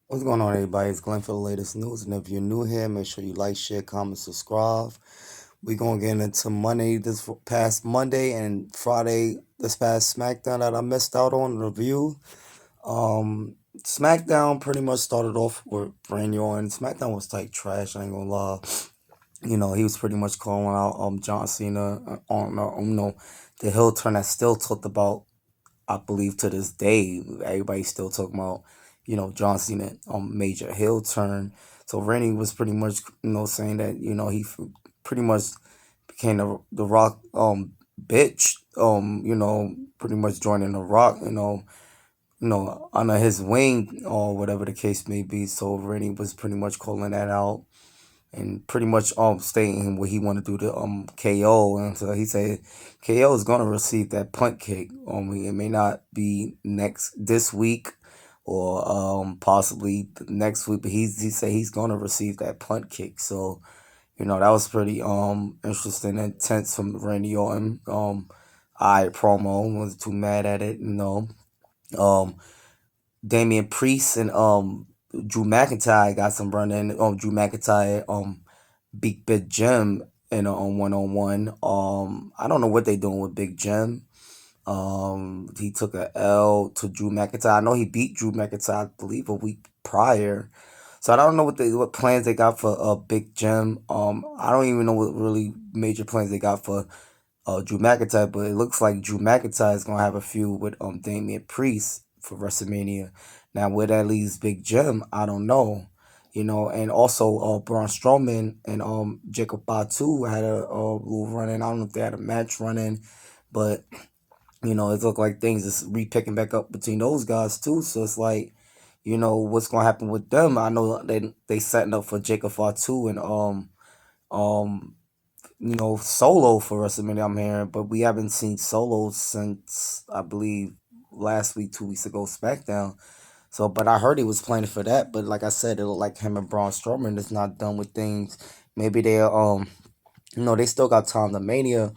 What's going on, everybody? It's Glenn for the latest news. And if you're new here, make sure you like, share, comment, subscribe. We're going to get into Monday, this past Monday, and Friday, this past Smackdown that I missed out on review. Smackdown pretty much started off with Randy Orton. SmackDown was like trash, I ain't gonna lie. He was pretty much calling out John Cena on the heel turn that's still talked about, I believe, to this day. Everybody's still talking about, John Cena major heel turn. So Randy was pretty much, saying that, pretty much became the Rock bitch, pretty much joining the Rock, under his wing or whatever the case may be. So Randy was pretty much calling that out and pretty much stating what he want to do to KO. And so he said KO is gonna receive that punt kick. It may not be this week or possibly the next week, but he said he's gonna receive that punt kick. So that was pretty interesting and tense from Randy Orton. I promo wasn't too mad at it. Um Damian Priest and Drew McIntyre got some running. Drew McIntyre beat Big Jim in a on 1-on-1. I don't know what they doing with Big Jim. He took a L to Drew McIntyre. I know he beat Drew McIntyre, I believe, a week prior. So I don't know what plans they got for Big Jim. I don't even know what really major plans they got for Drew McIntyre, but it looks like Drew McIntyre is gonna have a feud with Damian Priest for WrestleMania. Now where that leaves Big Jim, I don't know. And also Braun Strowman and Jacob Batu had a little running. I don't know if they had a match running, but it looked like things is re-picking back up between those guys too. So it's like, what's gonna happen with them? I know they setting up for Jacob Fatu and um Solo for WrestleMania. I'm hearing, but we haven't seen Solo since I believe last week, 2 weeks ago, SmackDown. So, but I heard he was planning for that. But like I said, it looked like him and Braun Strowman is not done with things. Maybe they still got time to Mania.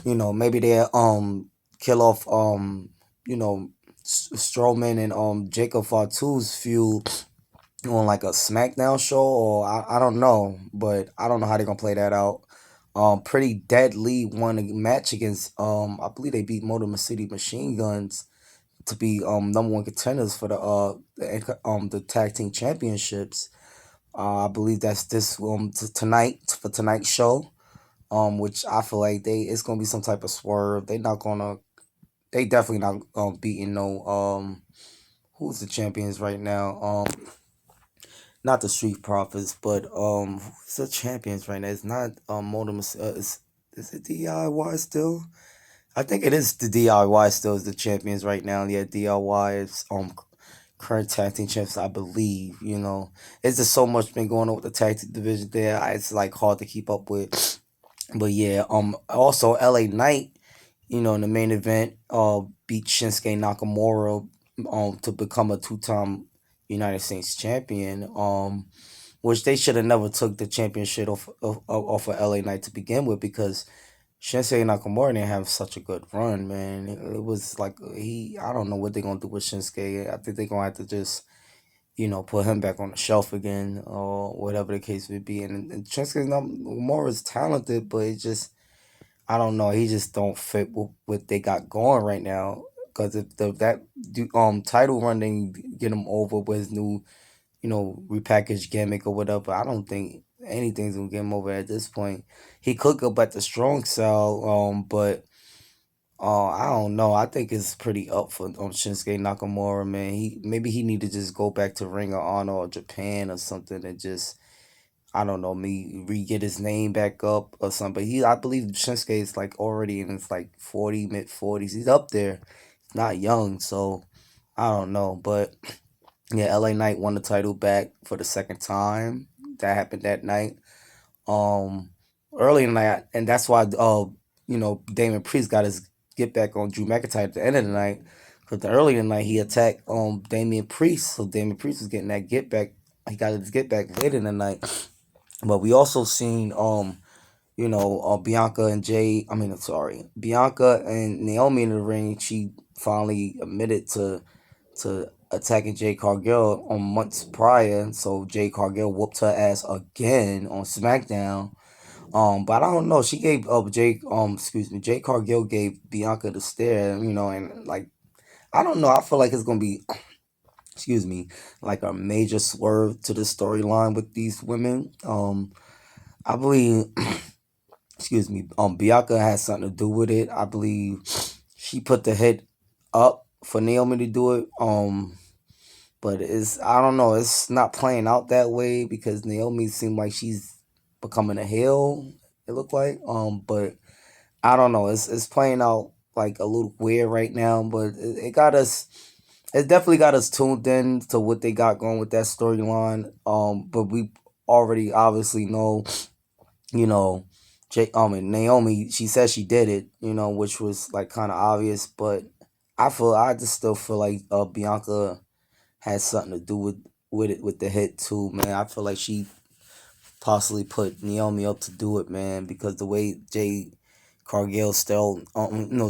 Maybe they'll kill off you know Strowman and Jacob Fatu's feud on like a SmackDown show, or I don't know, but I don't know how they're gonna play that out. Pretty Deadly won a match against I believe they beat Motor City Machine Guns to be number one contenders for the tag team championships. I believe that's this tonight for tonight's show. Which I feel like it's gonna be some type of swerve. They definitely not beating no who's the champions right now. Not the Street Profits, but who's the champions right now? It's not Modem. Is it DIY still? I think it is the DIY still is the champions right now. Yeah, DIY is current tag team champs, I believe. It's just so much been going on with the tag team division there. It's like hard to keep up with. But yeah, also LA Knight, in the main event, beat Shinsuke Nakamura to become a two-time United States champion. Which they should have never took the championship off of LA Knight to begin with, because Shinsuke Nakamura didn't have such a good run, man. It was like I don't know what they're gonna do with Shinsuke. I think they're gonna have to just put him back on the shelf again, or whatever the case would be. And Shinsuke Nakamura is talented, but it just, I don't know. He just don't fit with what they got going right now. Because if title run didn't get him over with his new, repackaged gimmick or whatever, I don't think anything's gonna get him over at this point. He could go back to strong style, but I don't know. I think it's pretty up for Shinsuke Nakamura, man. He need to just go back to Ring of Honor or Japan or something and just, I don't know, me re-get his name back up or something. But I believe Shinsuke is like already in his like 40, mid 40s. He's up there. He's not young, so I don't know. But yeah, LA Knight won the title back for the second time. That happened that night. Um, Early in the night, and that's why Damon Priest got his get back on Drew McIntyre at the end of the night. Because early in the night he attacked Damian Priest, so Damian Priest was getting that get back. He got his get back late in the night. But we also seen Bianca and Bianca and Naomi in the ring. She finally admitted to attacking Jade Cargill on months prior. So Jade Cargill whooped her ass again on SmackDown. But I don't know. She gave Jade Cargill gave Bianca the stare, and like I don't know. I feel like it's gonna be excuse me, like a major swerve to the storyline with these women. I believe Bianca has something to do with it. I believe she put the hit up for Naomi to do it. But it's I don't know, it's not playing out that way because Naomi seemed like she's becoming a heel, it looked like. But I don't know, it's playing out like a little weird right now, but it got us it definitely got us tuned in to what they got going with that storyline. But we already obviously know, you know, and Naomi, she said she did it, which was like kind of obvious, but I just still feel like Bianca had something to do with it with the hit too, man. I feel like she possibly put Naomi up to do it, man, because the way Jay Cargill still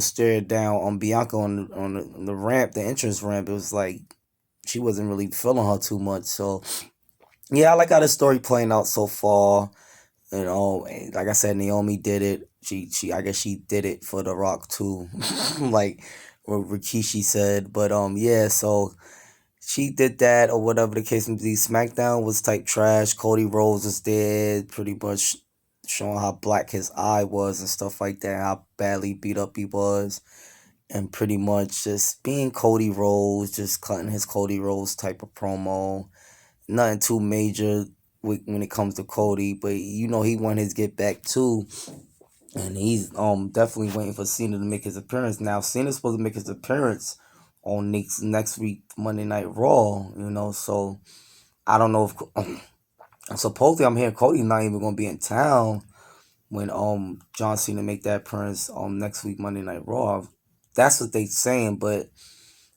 stared down on Bianca on the ramp, the entrance ramp, it was like she wasn't really feeling her too much. So yeah, I like how the story playing out so far. And like I said, Naomi did it. She I guess she did it for The Rock too, like what Rikishi said. But yeah, so she did that or whatever the case may be. SmackDown was type trash. Cody Rhodes was there, pretty much showing how black his eye was and stuff like that, how badly beat up he was, and pretty much just being Cody Rhodes, just cutting his Cody Rhodes type of promo. Nothing too major when it comes to Cody, but he won his get back too. And he's definitely waiting for Cena to make his appearance. Now Cena's supposed to make his appearance on next week Monday Night Raw. So I don't know if supposedly I'm hearing Cody's not even gonna be in town when John Cena make that appearance next week Monday Night Raw. That's what they saying, but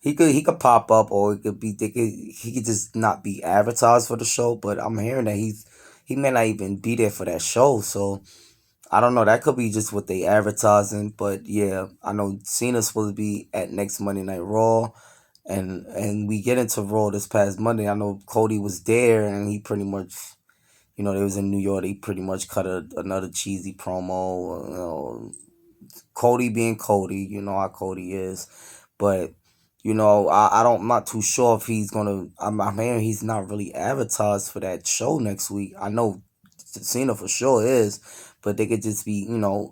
he could pop up or he could just not be advertised for the show. But I'm hearing that he may not even be there for that show. So I don't know. That could be just what they advertising, but yeah, I know Cena's supposed to be at next Monday Night Raw, and we get into Raw this past Monday. I know Cody was there, and he pretty much, they was in New York. He pretty much cut another cheesy promo. Cody being Cody, you know how Cody is, but. I'm not too sure if he's gonna. I'm hearing he's not really advertised for that show next week. I know Cena for sure is, but they could just be,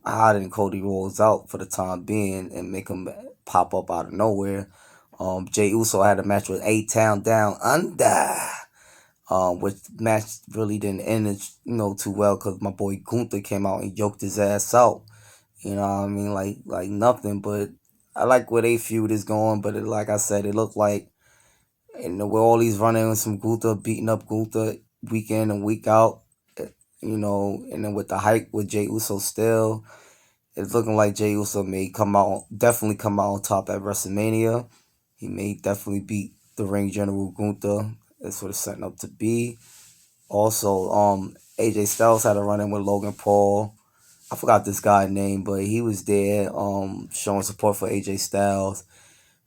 hiding Cody Rhodes out for the time being and make him pop up out of nowhere. Jay Uso had a match with A Town Down Under, which match really didn't end, too well because my boy Gunther came out and yoked his ass out. You know what I mean? Like nothing, but I like where they feud is going, but like I said, it looked like and where all these running with some Gunther, beating up Gunther week in and week out, and then with the hype with Jey Uso still, it's looking like Jey Uso may definitely come out on top at WrestleMania. He may definitely beat the Ring General Gunther. That's what it's setting up to be. Also, AJ Styles had a run in with Logan Paul. I forgot this guy's name, but he was there, showing support for AJ Styles.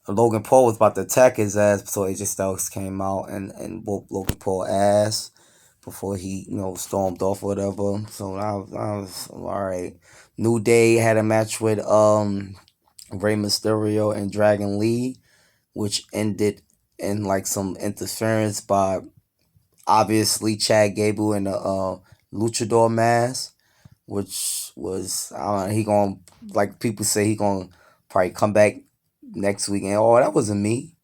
Logan Paul was about to attack his ass, so AJ Styles came out and whooped Logan Paul ass before he, stormed off or whatever. So I was all right. New Day had a match with Rey Mysterio and Dragon Lee, which ended in like some interference by obviously Chad Gable in the luchador mask, which was I don't know, he gonna like people say he gonna probably come back next week and that wasn't me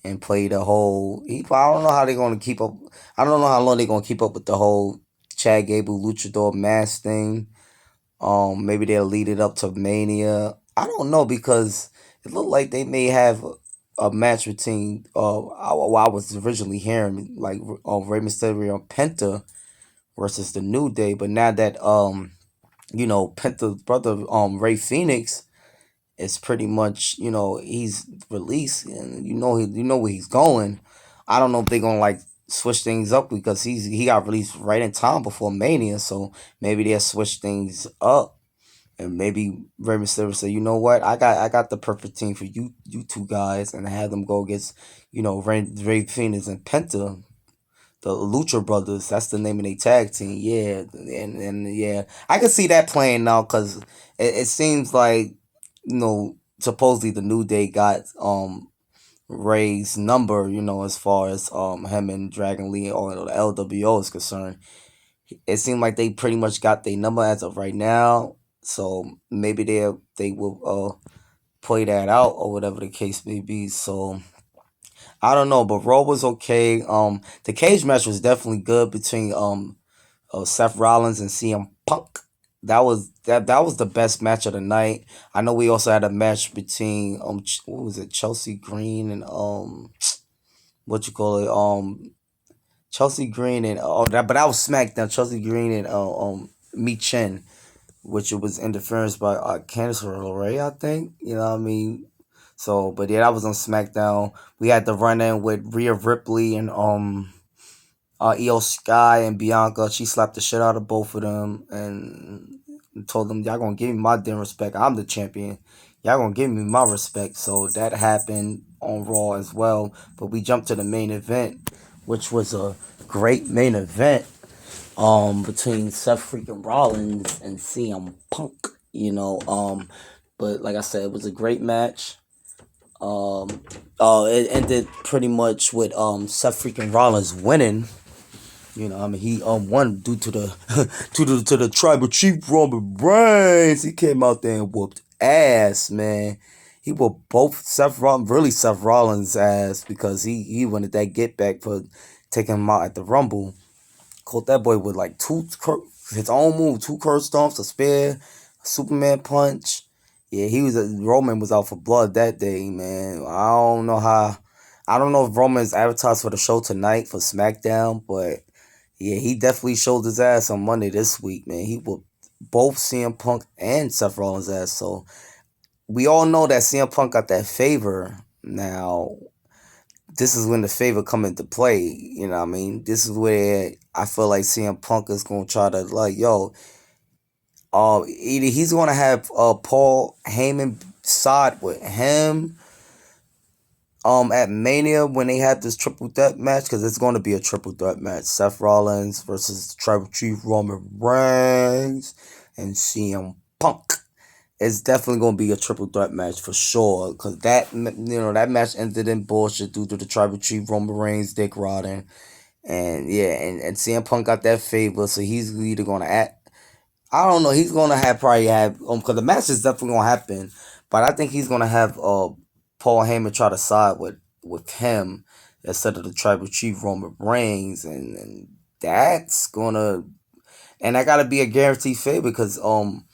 and play the whole. I don't know how they're gonna keep up. I don't know how long they're gonna keep up with the whole Chad Gable luchador mask thing. Maybe they'll lead it up to Mania. I don't know because it looked like they may have a match between. I was originally hearing like Rey Mysterio and Penta versus the New Day, but now that Penta's brother Ray Phoenix is pretty much he's released and you know where he's going. I don't know if they're gonna like switch things up because he got released right in time before Mania, so maybe they'll switch things up and maybe Rey Mysterio say, you know what, I got the perfect team for you two guys, and have them go against, Ray Phoenix and Penta, the Lucha Brothers. That's the name of their tag team. Yeah, and yeah, I can see that playing now because it seems like, supposedly the New Day got Ray's number. As far as him and Dragon Lee or the LWO is concerned, it seemed like they pretty much got their number as of right now. So maybe they will play that out or whatever the case may be. So I don't know, but Raw was okay. The cage match was definitely good between Seth Rollins and CM Punk. That was the best match of the night. I know we also had a match between what was it, Chelsea Green and what you call it, Chelsea Green and but that was SmackDown. Chelsea Green and Mi Chen, which it was interference by Candice LeRae, I think. You know what I mean? So, but yeah, that was on SmackDown. We had the run in with Rhea Ripley and Io Sky and Bianca. She slapped the shit out of both of them and told them, y'all gonna give me my damn respect. I'm the champion. Y'all gonna give me my respect. So that happened on Raw as well. But we jumped to the main event, which was a great main event between Seth freaking Rollins and CM Punk. But like I said, it was a great match. It ended pretty much with Seth freaking Rollins winning. I mean, he won due to the to the tribal chief Roman Reigns. He came out there and whooped ass, man. He whooped both Seth Rollins' ass because he wanted that get back for taking him out at the Rumble. Caught that boy with like his own move, two curb stomps, a spear, a Superman punch. Yeah, Roman was out for blood that day, man. I don't know if Roman's advertised for the show tonight for SmackDown, but yeah, he definitely showed his ass on Monday this week, man. He whooped both CM Punk and Seth Rollins' ass. So we all know that CM Punk got that favor. Now, this is when the favor come into play. You know what I mean? This is where I feel like CM Punk is gonna try to like, yo, either he's gonna have Paul Heyman side with him at Mania when they have this triple threat match, because it's going to be a triple threat match. Seth Rollins versus Tribal Chief Roman Reigns and CM Punk. It's definitely going to be a triple threat match for sure, because that match ended in bullshit due to the Tribal Chief Roman Reigns dick rotting. And yeah, and CM Punk got that favor, so he's either going to act. I don't know. He's gonna probably have because the match is definitely gonna happen, but I think he's gonna have Paul Heyman try to side with him instead of the Tribal Chief Roman Reigns, and that's gonna and that gotta be a guaranteed favor because Paul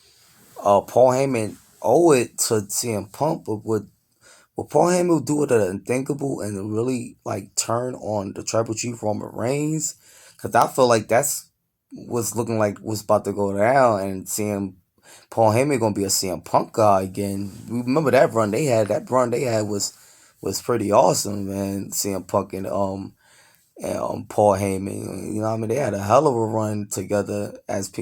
Heyman owe it to CM Punk, but would Paul Heyman do it unthinkable and really like turn on the Tribal Chief Roman Reigns? Because I feel like that's what's looking like what's about to go down, and seeing Paul Heyman gonna be a CM Punk guy again. Remember that run they had? That run they had was pretty awesome, man. CM Punk and Paul Heyman. You know what I mean? They had a hell of a run together as a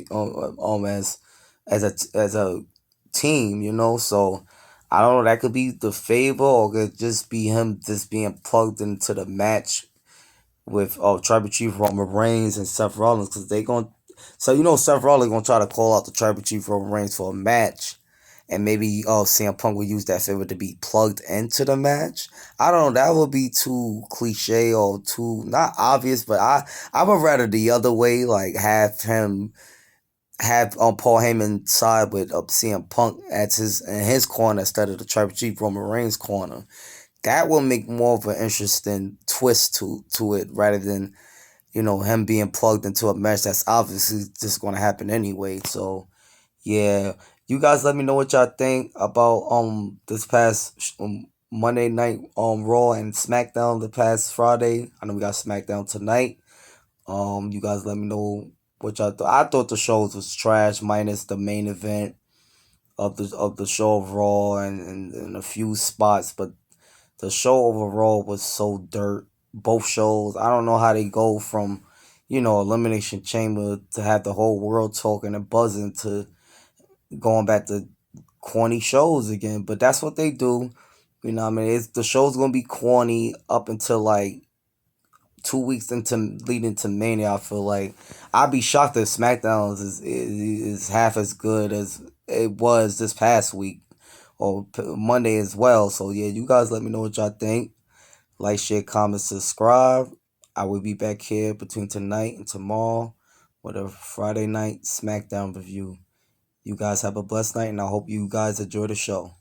team. So I don't know. That could be the favor, or could just be him just being plugged into the match with Tribal Chief Roman Reigns and Seth Rollins, because they going. So Seth Rollins gonna try to call out the Tribal Chief Roman Reigns for a match, and maybe CM Punk will use that favor to be plugged into the match. I don't know. That would be too cliche or too not obvious, but I would rather the other way, like have Paul Heyman side with CM Punk as his corner instead of the Tribal Chief Roman Reigns corner. That will make more of an interesting twist to it, rather than him being plugged into a match that's obviously just going to happen anyway. So yeah, you guys let me know what y'all think about this past Monday night Raw and SmackDown the past Friday. I know we got SmackDown tonight. You guys let me know what y'all thought. I thought the shows was trash minus the main event of the show of Raw and a few spots, but the show overall was so dirt. Both shows, I don't know how they go from, Elimination Chamber to have the whole world talking and buzzing to going back to corny shows again. But that's what they do. You know what I mean? The show's gonna be corny up until like 2 weeks into leading to Mania. I feel like I'd be shocked if SmackDown is half as good as it was this past week or Monday as well. So yeah, you guys let me know what y'all think. Like, share, comment, subscribe. I will be back here between tonight and tomorrow with a Friday night SmackDown review. You guys have a blessed night, and I hope you guys enjoy the show.